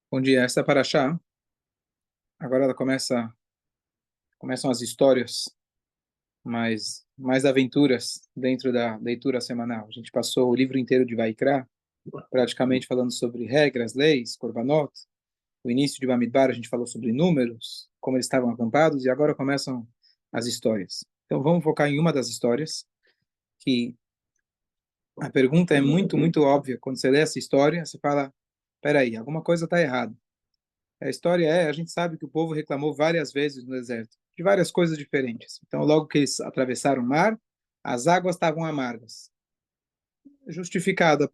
Bom dia. Essa paraxá, agora ela começam as histórias, mais aventuras dentro da leitura semanal. A gente passou o livro inteiro de Vaikra, praticamente falando sobre regras, leis, korbanot. O início de Bamidbar a gente falou sobre números, como eles estavam acampados, e agora começam as histórias. Então vamos focar em uma das histórias, que a pergunta é muito, muito óbvia. Quando você lê essa história, você fala, peraí, alguma coisa está errada. A história a gente sabe que o povo reclamou várias vezes no deserto, de várias coisas diferentes. Então, logo que eles atravessaram o mar, as águas estavam amargas. Justificada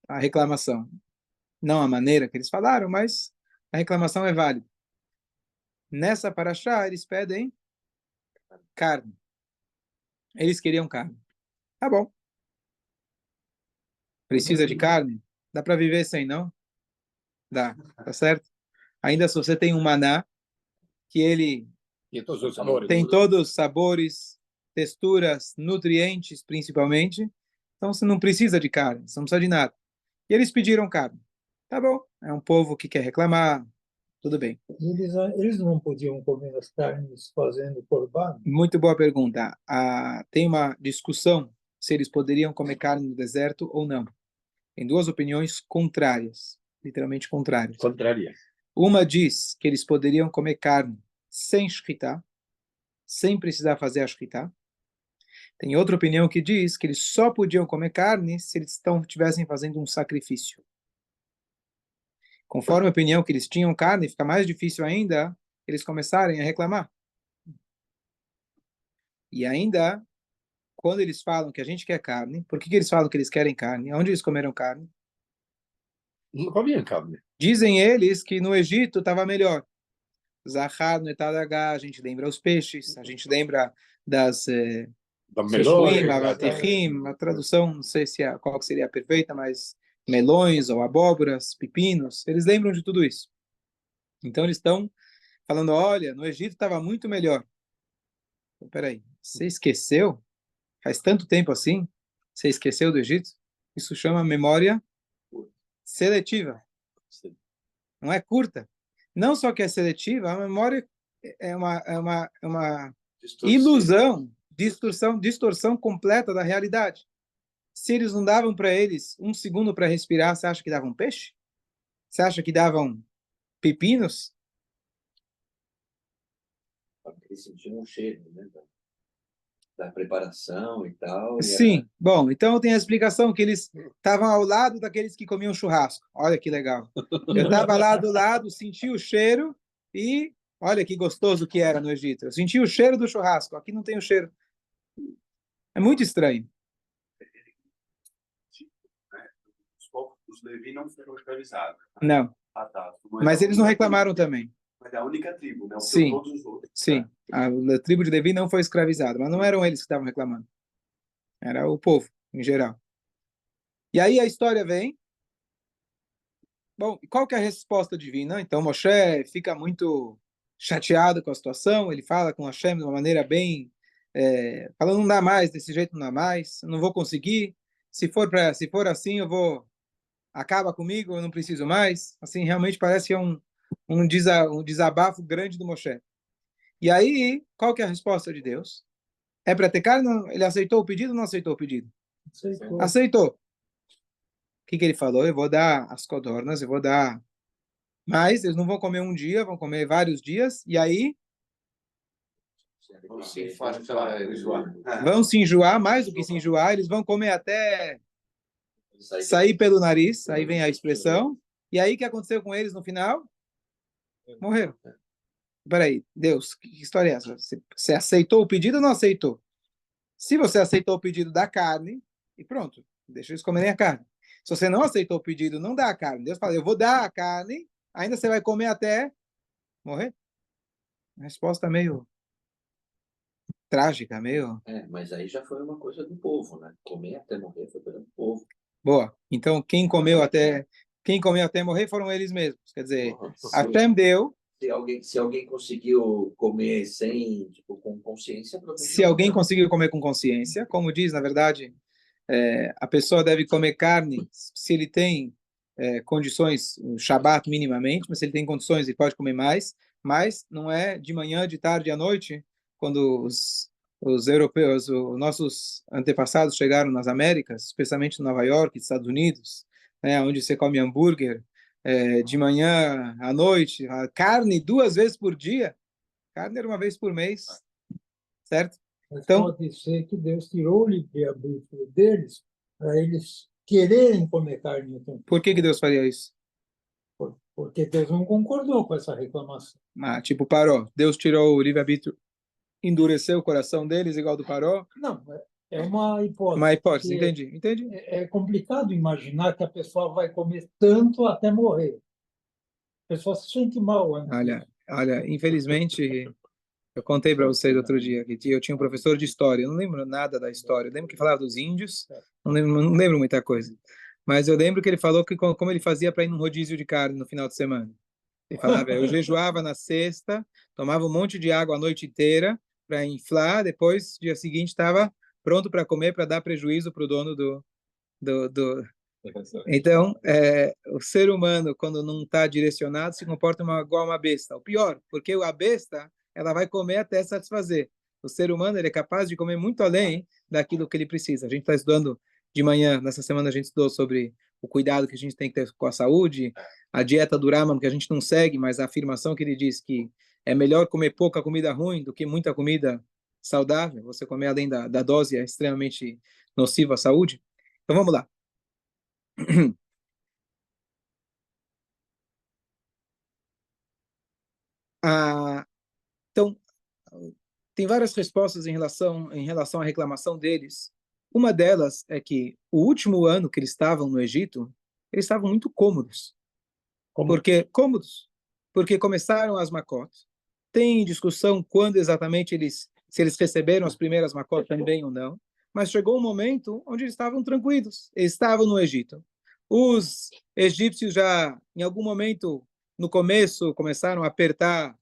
a reclamação. Não a maneira que eles falaram, mas a reclamação é válida. Nessa paraxá, eles pedem carne. Eles queriam carne. Tá bom. Precisa de carne? Dá para viver sem, não? Dá, tá certo? Ainda se você tem um maná, que ele E todos os sabores. tem todos os sabores, texturas, nutrientes, principalmente. Então, você não precisa de carne, você não precisa de nada. E eles pediram carne. Tá bom, é um povo que quer reclamar, tudo bem. Eles não podiam comer as carnes fazendo corban? Muito boa pergunta. Tem uma discussão se eles poderiam comer carne no deserto ou não. Tem duas opiniões contrárias, literalmente contrárias. Contrária. Uma diz que eles poderiam comer carne sem shkita, sem precisar fazer a shkita. Tem outra opinião que diz que eles só podiam comer carne se eles estivessem fazendo um sacrifício. Conforme a opinião que eles tinham carne, fica mais difícil ainda eles começarem a reclamar. E ainda, quando eles falam que a gente quer carne, por que eles falam que eles querem carne? Onde eles comeram carne? Não comiam carne. Dizem eles que no Egito estava melhor. Zahar no Etadagá, a gente lembra os peixes, a gente lembra das Da melões. avatechim, a tradução, não sei qual que seria a perfeita, mas melões ou abóboras, pepinos, eles lembram de tudo isso. Então eles estão falando, olha, no Egito estava muito melhor. Então, peraí, você esqueceu? Faz tanto tempo assim? Você esqueceu do Egito? Isso chama memória seletiva. Não é curta. Não só que é seletiva, a memória é uma ilusão, distorção completa da realidade. Se eles não davam para eles um segundo para respirar, você acha que davam peixe? Você acha que davam pepinos? Eles sentiam um cheiro, né? Da preparação e tal. Sim, bom, então tem a explicação que eles estavam ao lado daqueles que comiam churrasco. Olha que legal. Eu estava lá do lado, senti o cheiro e olha que gostoso que era no Egito. Eu senti o cheiro do churrasco, aqui não tem o cheiro. É muito estranho. Os Levi não foram escravizados. Não. Ah, tá. Mas eles não reclamaram também. Mas é a única tribo, né? Sim, todos os outros. sim. A tribo de Levi não foi escravizada, mas não eram eles que estavam reclamando. Era o povo, em geral. E aí a história vem. Bom, e qual que é a resposta divina? Então Moshe fica muito chateado com a situação, ele fala com Hashem de uma maneira bem... falando, não dá mais, desse jeito não dá mais, não vou conseguir. Se for assim, eu vou... Acaba comigo, eu não preciso mais. Assim, realmente parece que é um desabafo grande do Moshe. E aí, qual que é a resposta de Deus? É para ter carne? Ele aceitou o pedido ou não aceitou o pedido? Aceitou. Aceitou. O que ele falou? Eu vou dar as codornas, eu vou dar... Mas eles não vão comer um dia, vão comer vários dias. E aí, vão se enjoar, mais do que se enjoar, eles vão comer até sair pelo nariz. Aí vem a expressão. E aí, o que aconteceu com eles no final? Morreram. Peraí, Deus, que história é essa? Você aceitou o pedido ou não aceitou? Se você aceitou o pedido da carne, e pronto, deixa eles comerem a carne. Se você não aceitou o pedido, não dá a carne. Deus fala, eu vou dar a carne, ainda você vai comer até morrer? A resposta meio trágica, meio... Mas aí já foi uma coisa do povo, né? Comer até morrer foi coisa do povo. Boa. Então, quem comeu até morrer foram eles mesmos. Quer dizer, Hashem deu... Se alguém conseguiu comer sem, tipo, com consciência, Se alguém conseguiu comer com consciência, como diz, na verdade, a pessoa deve comer carne se ele tem condições, o Shabat minimamente, mas se ele tem condições, ele pode comer mais, mas não é de manhã, de tarde, à noite, quando os europeus, os nossos antepassados chegaram nas Américas, especialmente em Nova York, Estados Unidos, né, onde você come hambúrguer de manhã à noite, a carne 2 vezes por dia, carne era 1 vez por mês, certo? Mas Então, pode ser que Deus tirou o livre-arbítrio deles para eles quererem comer carne o tempo por que todo. Deus faria isso? Porque Deus não concordou com essa reclamação. Tipo, Paró, Deus tirou o livre-arbítrio, endureceu o coração deles, igual do Paró. Não, é uma hipótese. Uma hipótese, porque entendi. É complicado imaginar que a pessoa vai comer tanto até morrer. A pessoa se sente mal antes disso. Olha, infelizmente, eu contei para vocês outro dia que eu tinha um professor de história, eu não lembro nada da história, eu lembro que falava dos índios, não lembro muita coisa, mas eu lembro que ele falou que como ele fazia para ir num rodízio de carne no final de semana. Ele falava, eu jejuava na sexta, tomava um monte de água a noite inteira para inflar, depois, dia seguinte, estava pronto para comer, para dar prejuízo para o dono do. Então, o ser humano, quando não está direcionado, se comporta igual uma besta. O pior, porque a besta, ela vai comer até satisfazer. O ser humano, ele é capaz de comer muito além daquilo que ele precisa. A gente está estudando de manhã, nessa semana a gente estudou sobre o cuidado que a gente tem que ter com a saúde, a dieta do Rambam, que a gente não segue, mas a afirmação que ele diz que é melhor comer pouca comida ruim do que muita comida saudável. Você comer além da dose é extremamente nocivo à saúde. Então, vamos lá. Então, tem várias respostas em relação à reclamação deles. Uma delas é que o último ano que eles estavam no Egito, eles estavam muito cômodos. Porque começaram as Makot. Tem discussão quando exatamente se eles receberam as primeiras Makot também ou não, mas chegou um momento onde eles estavam tranquilos. Eles estavam no Egito. Os egípcios já, em algum momento, no começo, começaram a apertar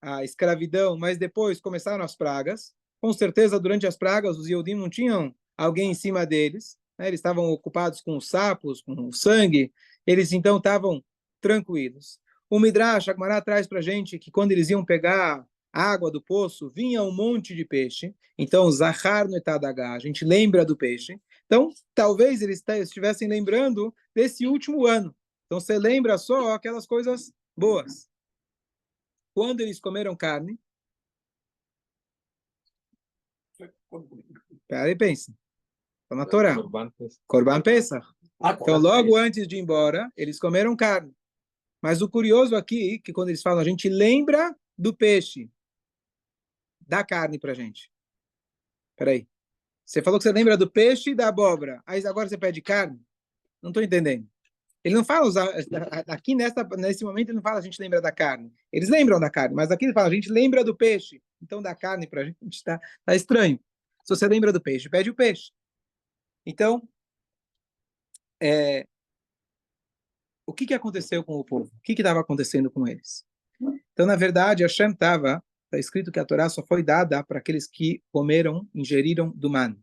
a escravidão, mas depois começaram as pragas. Com certeza, durante as pragas, os Yehudim não tinham alguém em cima deles, né? Eles estavam ocupados com os sapos, com o sangue, eles então estavam tranquilos. O Midrash, a Gemara traz para a gente que quando eles iam pegar a água do poço, vinha um monte de peixe. Então, Zahar no Etadagá, a gente lembra do peixe. Então, talvez eles estivessem lembrando desse último ano. Então, você lembra só aquelas coisas boas. Quando eles comeram carne, pera e pensa, está na Torá, Corban Pesach. Então, logo antes de ir embora, eles comeram carne. Mas o curioso aqui, que quando eles falam, a gente lembra do peixe, dá carne para a gente. Peraí, você falou que você lembra do peixe e da abóbora, aí agora você pede carne? Não estou entendendo. Ele não fala, aqui nesse momento ele não fala a gente lembra da carne. Eles lembram da carne, mas aqui ele fala a gente lembra do peixe. Então dá carne para a gente, está estranho. Se você lembra do peixe, pede o peixe. Então, o que aconteceu com o povo? O que estava acontecendo com eles? Então, na verdade, Hashem está escrito que a Torá só foi dada para aqueles que comeram, ingeriram do man.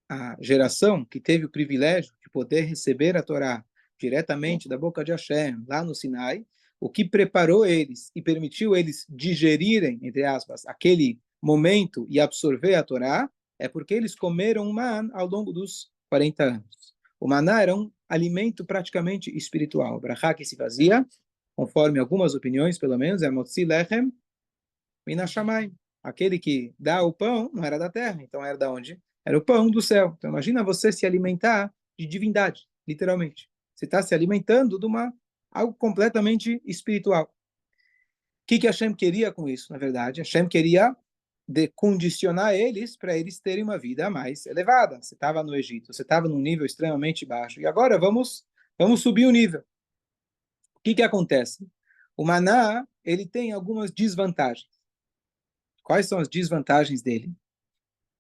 A geração que teve o privilégio de poder receber a Torá diretamente da boca de Hashem, lá no Sinai, o que preparou eles e permitiu eles digerirem, entre aspas, aquele momento e absorver a Torá, é porque eles comeram o man ao longo dos 40 anos. O maná era um alimento praticamente espiritual. O brachá que se fazia, conforme algumas opiniões, pelo menos, é motzi lechem min hashamayim. Aquele que dá o pão não era da terra, então era da onde? Era o pão do céu. Então imagina você se alimentar de divindade, literalmente. Você está se alimentando de algo completamente espiritual. O que Hashem queria com isso, na verdade? Hashem queria condicionar eles para eles terem uma vida mais elevada. Você estava no Egito, você estava num nível extremamente baixo, e agora vamos subir o nível. O que acontece? O maná, ele tem algumas desvantagens. Quais são as desvantagens dele?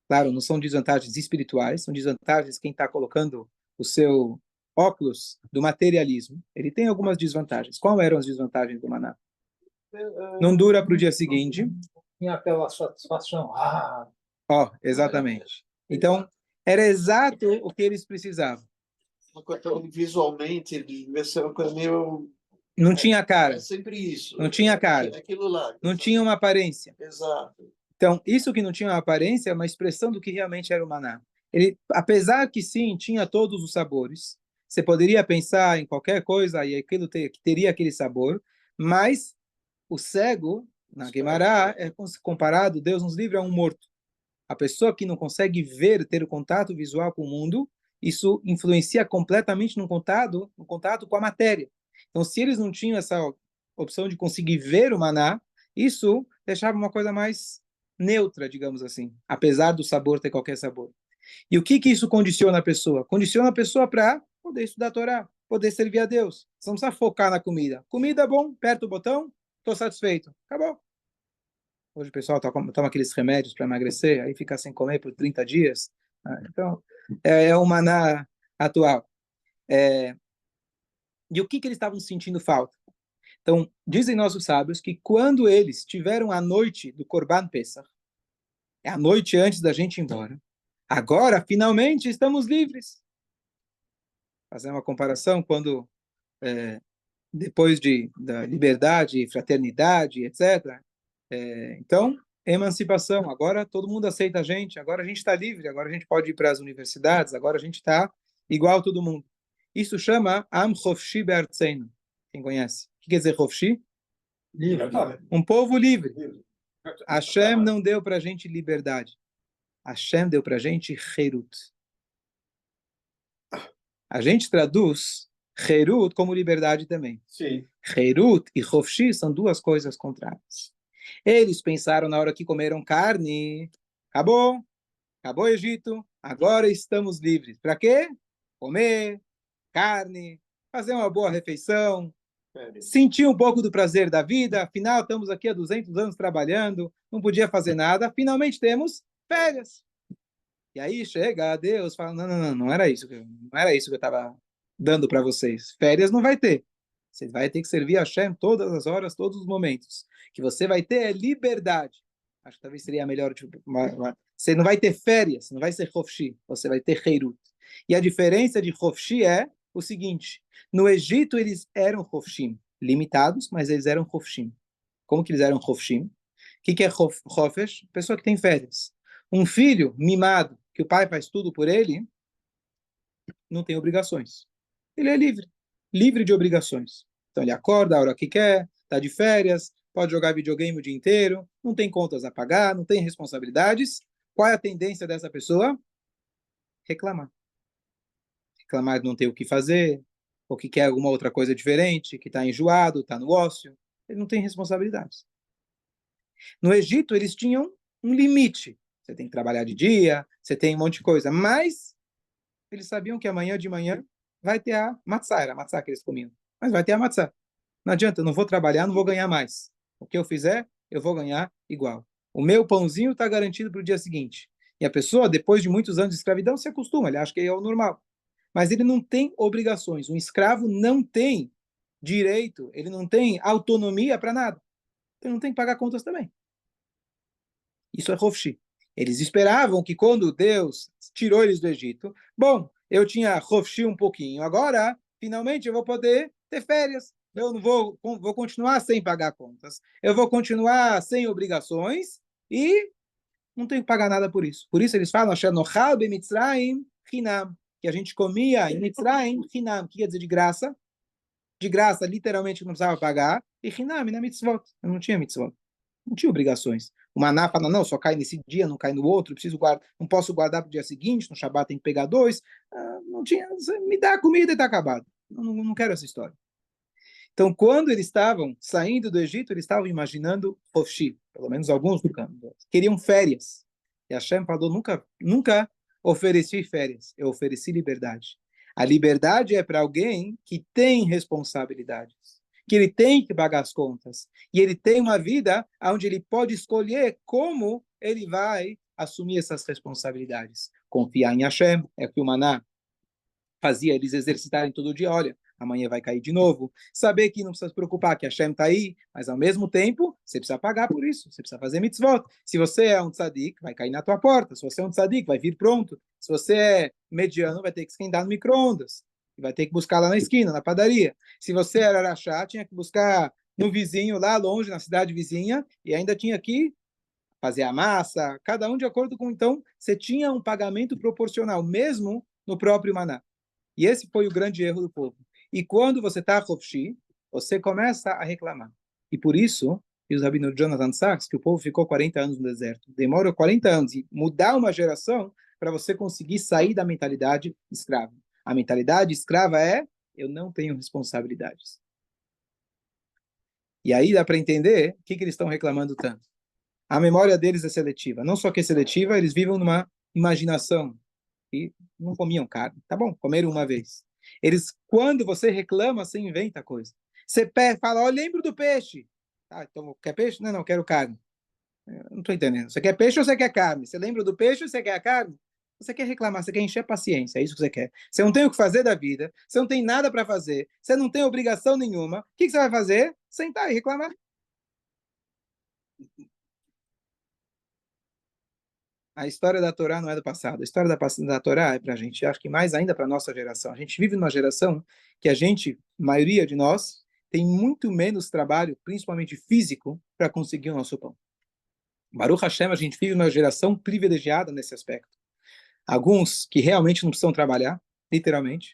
Claro, não são desvantagens espirituais, são desvantagens quem está colocando o seu óculos do materialismo. Ele tem algumas desvantagens. Quais eram as desvantagens do maná? Não dura para o dia seguinte. Tinha aquela satisfação. Exatamente. Então, era exato o que eles precisavam. visualmente, ele devia ser uma coisa meio... Não tinha cara, É sempre isso. não tinha cara, Aquilo lá. não tinha uma aparência. Exato. Então, isso que não tinha uma aparência é uma expressão do que realmente era o maná. Ele, apesar que sim, tinha todos os sabores, você poderia pensar em qualquer coisa e aquilo que teria aquele sabor, mas o cego, na Guemará, é comparado, Deus nos livre, a um morto. A pessoa que não consegue ver, ter o contato visual com o mundo, isso influencia completamente no contato com a matéria. Então, se eles não tinham essa opção de conseguir ver o maná, isso deixava uma coisa mais neutra, digamos assim, apesar do sabor ter qualquer sabor. E o que isso condiciona a pessoa? Condiciona a pessoa para poder estudar a Torá, poder servir a Deus. Você não precisa focar na comida. Comida, bom, aperta o botão, estou satisfeito. Acabou. Hoje o pessoal toma aqueles remédios para emagrecer, aí fica sem comer por 30 dias. Então, é o maná atual. E o que eles estavam sentindo falta? Então, dizem nossos sábios que quando eles tiveram a noite do Corban Pesach, é a noite antes da gente ir embora, agora, finalmente, estamos livres. Fazer uma comparação quando, depois da liberdade, fraternidade, etc., então, emancipação. Agora todo mundo aceita a gente, agora a gente está livre, agora a gente pode ir para as universidades, agora a gente está igual a todo mundo. Isso chama Am Chofshi Be'artzeinu. Quem conhece? O que quer dizer Chofshi? Livre. Um povo livre. Hashem não deu para a gente liberdade. Hashem deu para a gente Herut. A gente traduz Herut como liberdade também. Sim. Herut e Chofshi são duas coisas contrárias. Eles pensaram na hora que comeram carne, acabou o Egito, agora estamos livres. Para quê? Comer carne, fazer uma boa refeição, sentir um pouco do prazer da vida, afinal estamos aqui há 200 anos trabalhando, não podia fazer nada, finalmente temos férias. E aí chega a Deus, fala, não era isso que eu estava dando para vocês. Férias não vai ter. Você vai ter que servir a Hashem todas as horas, todos os momentos. Que você vai ter é liberdade. Acho que talvez seria a melhor. Você não vai ter férias, você não vai ser Chofshi, você vai ter Heirut. E a diferença de Chofshi é o seguinte: no Egito eles eram Chofshim, limitados, mas eles eram Chofshim. Como que eles eram Chofshim? O que é Chofesh? Pessoa que tem férias. Um filho mimado, que o pai faz tudo por ele, não tem obrigações. Ele é livre de obrigações. Então ele acorda a hora que quer, está de férias, pode jogar videogame o dia inteiro, não tem contas a pagar, não tem responsabilidades. Qual é a tendência dessa pessoa? Reclamar. Reclamar de não ter o que fazer, ou que quer alguma outra coisa diferente, que está enjoado, está no ócio. Ele não tem responsabilidades. No Egito, eles tinham um limite. Você tem que trabalhar de dia, você tem um monte de coisa, mas eles sabiam que amanhã de manhã vai ter a matzá, era a matzá que eles comiam. Mas vai ter a matzá. Não adianta, eu não vou trabalhar, não vou ganhar mais. O que eu fizer, eu vou ganhar igual. O meu pãozinho está garantido para o dia seguinte. E a pessoa, depois de muitos anos de escravidão, se acostuma, ele acha que é o normal. Mas ele não tem obrigações. Um escravo não tem direito, ele não tem autonomia para nada. Ele não tem que pagar contas também. Isso é Chofshi. Eles esperavam que quando Deus tirou eles do Egito, bom, eu tinha Chofshi um pouquinho, agora, finalmente, eu vou poder ter férias. Eu não vou continuar sem pagar contas. Eu vou continuar sem obrigações e não tenho que pagar nada por isso. Por isso eles falam, que a gente comia em Mitzrayim, Hinam, que quer dizer de graça. De graça, literalmente, não precisava pagar. E Hinam, na mitzvot. Eu não tinha mitzvot. Não tinha obrigações. O maná fala, não, só cai nesse dia, não cai no outro, não posso guardar para o dia seguinte, no Shabat tem que pegar 2. Não tinha, me dá a comida e está acabado. Não quero essa história. Então, quando eles estavam saindo do Egito, eles estavam imaginando Chofshi, pelo menos alguns queriam férias. E Hashem falou, nunca ofereci férias, eu ofereci liberdade. A liberdade é para alguém que tem responsabilidades, que ele tem que pagar as contas, e ele tem uma vida onde ele pode escolher como ele vai assumir essas responsabilidades. Confiar em Hashem, é o que o Maná fazia eles exercitarem todo dia, olha, amanhã vai cair de novo. Saber que não precisa se preocupar, que a Hashem está aí, mas ao mesmo tempo, você precisa pagar por isso, você precisa fazer mitzvot. Se você é um tzadik, vai cair na tua porta. Se você é um tzadik, vai vir pronto. Se você é mediano, vai ter que esquentar no micro-ondas. vai ter que buscar lá na esquina, na padaria. Se você era araxá, tinha que buscar no vizinho, lá longe, na cidade vizinha, e ainda tinha que fazer a massa, cada um de acordo com... Então, você tinha um pagamento proporcional, mesmo no próprio maná. E esse foi o grande erro do povo. E quando você está Hofshi, você começa a reclamar. E por isso, diz o Rabino Jonathan Sachs, que o povo ficou 40 anos no deserto. Demora 40 anos e mudar uma geração para você conseguir sair da mentalidade escrava. A mentalidade escrava é: eu não tenho responsabilidades. E aí dá para entender o que eles estão reclamando tanto. A memória deles é seletiva. Não só que é seletiva, eles vivem numa imaginação. E não comiam carne. Tá bom, comeram uma vez. Eles, quando você reclama, você inventa coisa. Você fala, ó, lembro do peixe. Ah, então, quer peixe? Não, não, quero carne. Eu não estou entendendo. Você quer peixe ou você quer carne? Você lembra do peixe ou você quer a carne? Você quer reclamar, você quer encher a paciência, é isso que você quer. Você não tem o que fazer da vida, você não tem nada para fazer, você não tem obrigação nenhuma. O que você vai fazer? Sentar e reclamar. A história da Torá não é do passado. A história da Torá é para a gente, acho que mais ainda para a nossa geração. A gente vive numa geração que a gente, maioria de nós, tem muito menos trabalho, principalmente físico, para conseguir o nosso pão. Baruch Hashem, a gente vive numa geração privilegiada nesse aspecto. Alguns que realmente não precisam trabalhar, literalmente.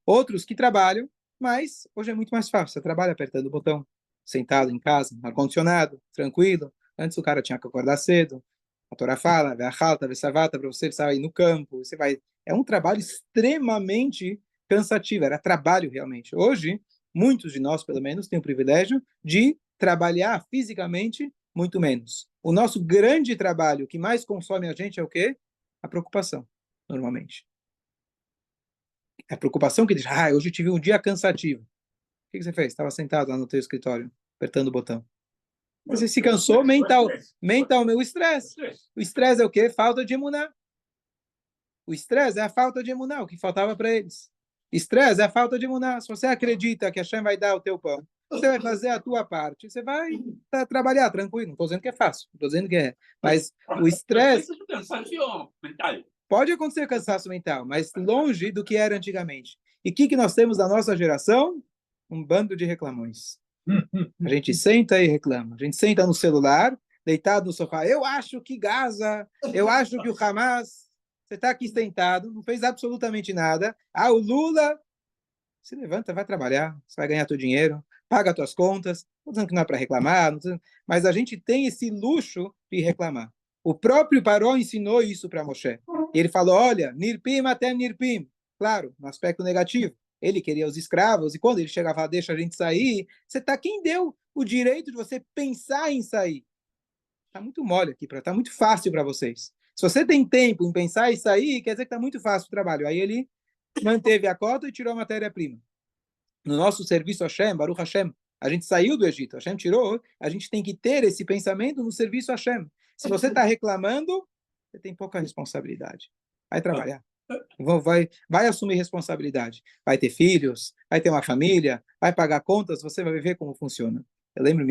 Outros que trabalham, mas hoje é muito mais fácil. Você trabalha apertando o botão, sentado em casa, ar-condicionado, tranquilo. Antes o cara tinha que acordar cedo. A Torá fala, para você precisava ir no campo. Você vai. É um trabalho extremamente cansativo. Era trabalho realmente. Hoje, muitos de nós, pelo menos, têm o privilégio de trabalhar fisicamente muito menos. O nosso grande trabalho, que mais consome a gente, é o quê? A preocupação, normalmente. É a preocupação que diz, hoje eu tive um dia cansativo. O que você fez? Estava sentado lá no teu escritório, apertando o botão. Você se cansou mentalmente, o estresse. O estresse é o quê? Falta de emuná. O estresse é a falta de emuná, o que faltava para eles. Estresse é a falta de emuná. Se você acredita que a Hashem vai dar o teu pão, você vai fazer a tua parte, você vai trabalhar tranquilo. Não estou dizendo que é fácil, estou dizendo que é. Mas o estresse... Pode acontecer cansaço mental, mas longe do que era antigamente. E o que nós temos na nossa geração? Um bando de reclamões. A gente senta e reclama. A gente senta no celular, deitado no sofá. Eu acho que Gaza, eu acho que o Hamas... Você está aqui sentado, não fez absolutamente nada. O Lula... Se levanta, vai trabalhar, você vai ganhar teu dinheiro, paga as tuas contas. Não estou dizendo que não é para reclamar, mas a gente tem esse luxo de reclamar. O próprio Paró ensinou isso para Moshe. E ele falou, olha, Nirpim até Nirpim. Claro, no aspecto negativo. Ele queria os escravos, e quando ele chegava, deixa a gente sair, quem deu o direito de você pensar em sair? Está muito mole aqui, está muito fácil para vocês. Se você tem tempo em pensar em sair, quer dizer que está muito fácil o trabalho. Aí ele manteve a cota e tirou a matéria-prima. No nosso serviço Hashem, Baruch Hashem, a gente saiu do Egito, Hashem tirou, a gente tem que ter esse pensamento no serviço Hashem. Se você está reclamando, você tem pouca responsabilidade. Vai trabalhar. Vai assumir responsabilidade. Vai ter filhos, vai ter uma família, vai pagar contas, você vai ver como funciona. Eu lembro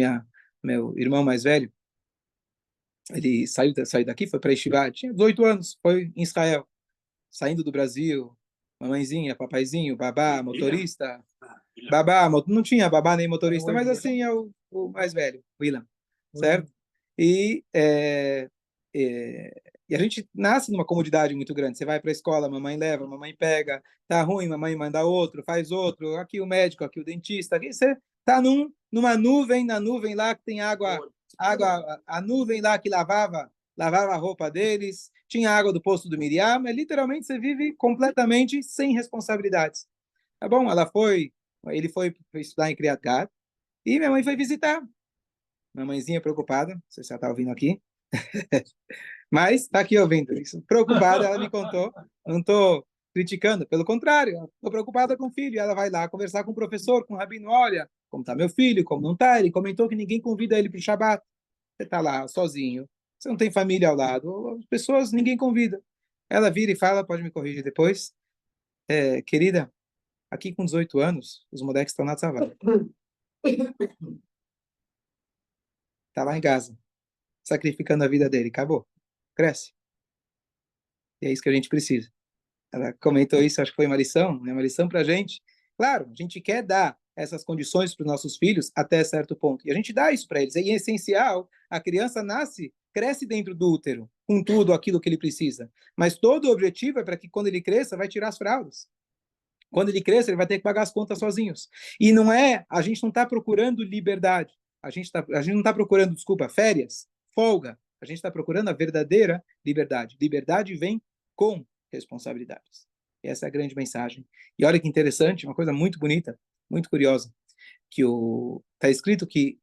meu irmão mais velho, ele saiu daqui, foi para Yeshiva, tinha 18 anos, foi em Israel, saindo do Brasil, mamãezinha, papaizinho, babá, motorista, babá, não tinha babá nem motorista, mas assim é o mais velho, William, certo? E a gente nasce numa comodidade muito grande. Você vai para a escola, mamãe leva, mamãe pega, tá ruim, mamãe manda outro, faz outro, aqui o médico, aqui o dentista, aqui você tá numa nuvem, na nuvem lá que tem água, a nuvem lá que lavava a roupa deles, tinha água do poço do Miriam, mas literalmente você vive completamente sem responsabilidades. Tá bom? Ele foi estudar em Kriyat Gat, e minha mãe foi visitar. Minha mãezinha preocupada, não sei se ela está ouvindo aqui, mas está aqui ouvindo isso. Preocupada, ela me contou, não estou criticando, pelo contrário, estou preocupada com o filho. Ela vai lá conversar com o professor, com o rabino, olha, como está meu filho, como não está. Ele comentou que ninguém convida ele para o Shabat. Você está lá sozinho, você não tem família ao lado, as pessoas ninguém convida. Ela vira e fala, pode me corrigir depois, querida, aqui com 18 anos, os moleques estão na tzavá. Está lá em Gaza, sacrificando a vida dele, acabou, cresce. E é isso que a gente precisa. ela comentou isso, acho que foi uma lição, né? Uma lição para a gente. Claro, a gente quer dar essas condições para os nossos filhos até certo ponto. E a gente dá isso para eles. E é essencial, a criança nasce, cresce dentro do útero, com tudo aquilo que ele precisa. Mas todo o objetivo é para que quando ele cresça, vai tirar as fraldas. Quando ele cresça, ele vai ter que pagar as contas sozinhos. E não é, a gente não está procurando liberdade. A gente não está procurando, desculpa, férias, folga. A gente está procurando a verdadeira liberdade. Liberdade vem com responsabilidades. E essa é a grande mensagem. E olha que interessante, uma coisa muito bonita, muito curiosa, que está escrito que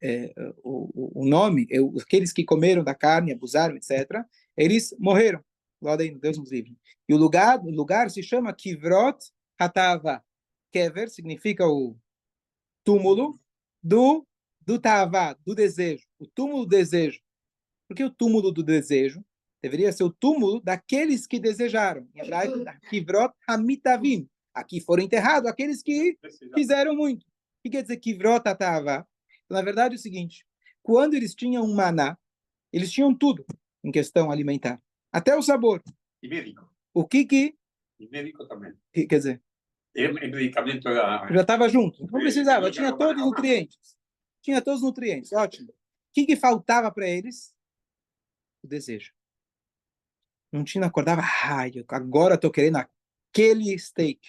o nome, aqueles que comeram da carne, abusaram, etc., eles morreram. Lá dentro, Deus nos livre. E o lugar se chama Kivrot Hatava. Kever significa o túmulo do Tava, do desejo. O túmulo do desejo. Por que o túmulo do desejo? Deveria ser o túmulo daqueles que desejaram. Em hebraico, Kivrot Hamitavim. Aqui foram enterrados aqueles que fizeram muito. O que quer dizer Kivrot Hatava? Na verdade é o seguinte, quando eles tinham um maná, eles tinham tudo em questão alimentar. Até o sabor. Ibérico. O que Ibérico também. quer dizer? É medicamento. Já estava junto. Não precisava, tinha todos os nutrientes. Tinha todos os nutrientes, ótimo. O que faltava para eles? O desejo. Não tinha, acordava, agora estou querendo aquele steak.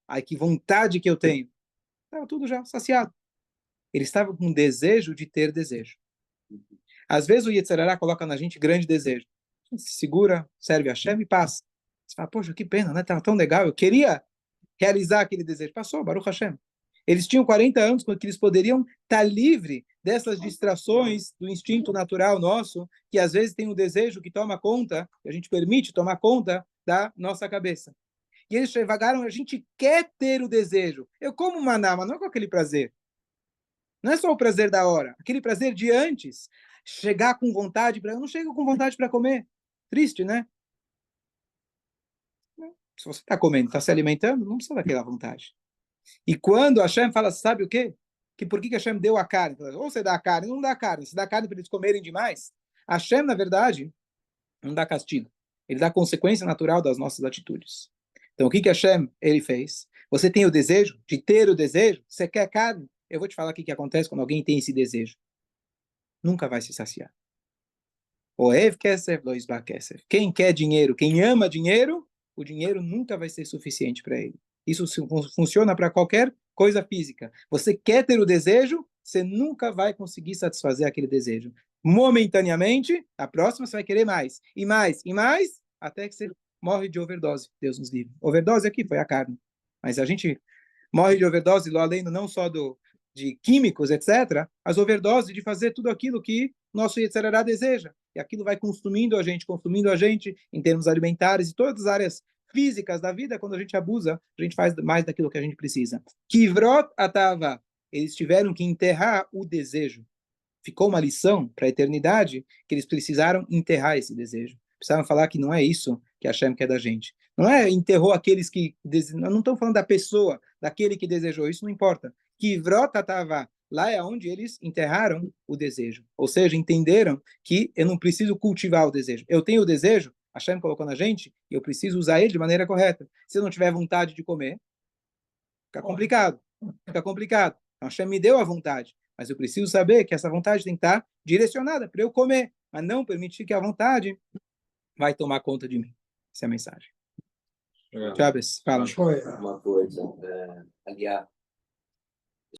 Ai, que vontade que eu tenho. Estava tudo já saciado. Eles estavam com desejo de ter desejo. Às vezes o Yetzer Hará coloca na gente grande desejo. A gente se segura, serve a Hashem e passa. Você fala, poxa, que pena, né? Estava tão legal, eu queria realizar aquele desejo. Passou, Baruch Hashem. Eles tinham 40 anos quando eles poderiam estar livres dessas distrações do instinto natural nosso, que às vezes tem um desejo que toma conta, que a gente permite tomar conta da nossa cabeça. E eles devagaram, a gente quer ter o desejo. Eu como maná, mas não com aquele prazer. Não é só o prazer da hora, aquele prazer de antes. Chegar com vontade para... Eu não chego com vontade para comer. Triste, né? Se você está comendo, está se alimentando, não precisa daquela vontade. E quando Hashem fala, sabe o quê? Que por que Hashem deu a carne? Ou você dá a carne, não dá a carne. Se dá a carne para eles comerem demais, Hashem, na verdade, não dá castigo. Ele dá consequência natural das nossas atitudes. Então, o que Hashem ele fez? Você tem o desejo de ter o desejo? Você quer carne? Eu vou te falar o que acontece quando alguém tem esse desejo. Nunca vai se saciar. Oev kesef, lo isba kesef. Quem quer dinheiro, quem ama dinheiro, o dinheiro nunca vai ser suficiente para ele. Isso funciona para qualquer coisa física. Você quer ter o desejo, você nunca vai conseguir satisfazer aquele desejo. Momentaneamente, a próxima você vai querer mais, e mais, e mais, até que você morre de overdose. Deus nos livre. Overdose aqui foi a carne. Mas a gente morre de overdose, além não só de químicos, etc., as overdoses de fazer tudo aquilo que nosso Yetzer Hará deseja. E aquilo vai consumindo a gente em termos alimentares e todas as áreas físicas da vida. Quando a gente abusa, a gente faz mais daquilo que a gente precisa. Kivrot Atava. Eles tiveram que enterrar o desejo. Ficou uma lição para a eternidade que eles precisaram enterrar esse desejo. Precisavam falar que não é isso que Hashem quer da gente. Não é enterrou aqueles que... Não estão falando da pessoa, daquele que desejou. Isso não importa. Kivrot Atava. Lá é onde eles enterraram o desejo. Ou seja, entenderam que eu não preciso cultivar o desejo. Eu tenho o desejo, Hashem colocou na gente, e eu preciso usar ele de maneira correta. Se eu não tiver vontade de comer, fica complicado. Fica complicado. Então, Hashem me deu a vontade, mas eu preciso saber que essa vontade tem que estar direcionada para eu comer, mas não permitir que a vontade vai tomar conta de mim. Essa é a mensagem. Chaves, fala. Uma coisa, aliás,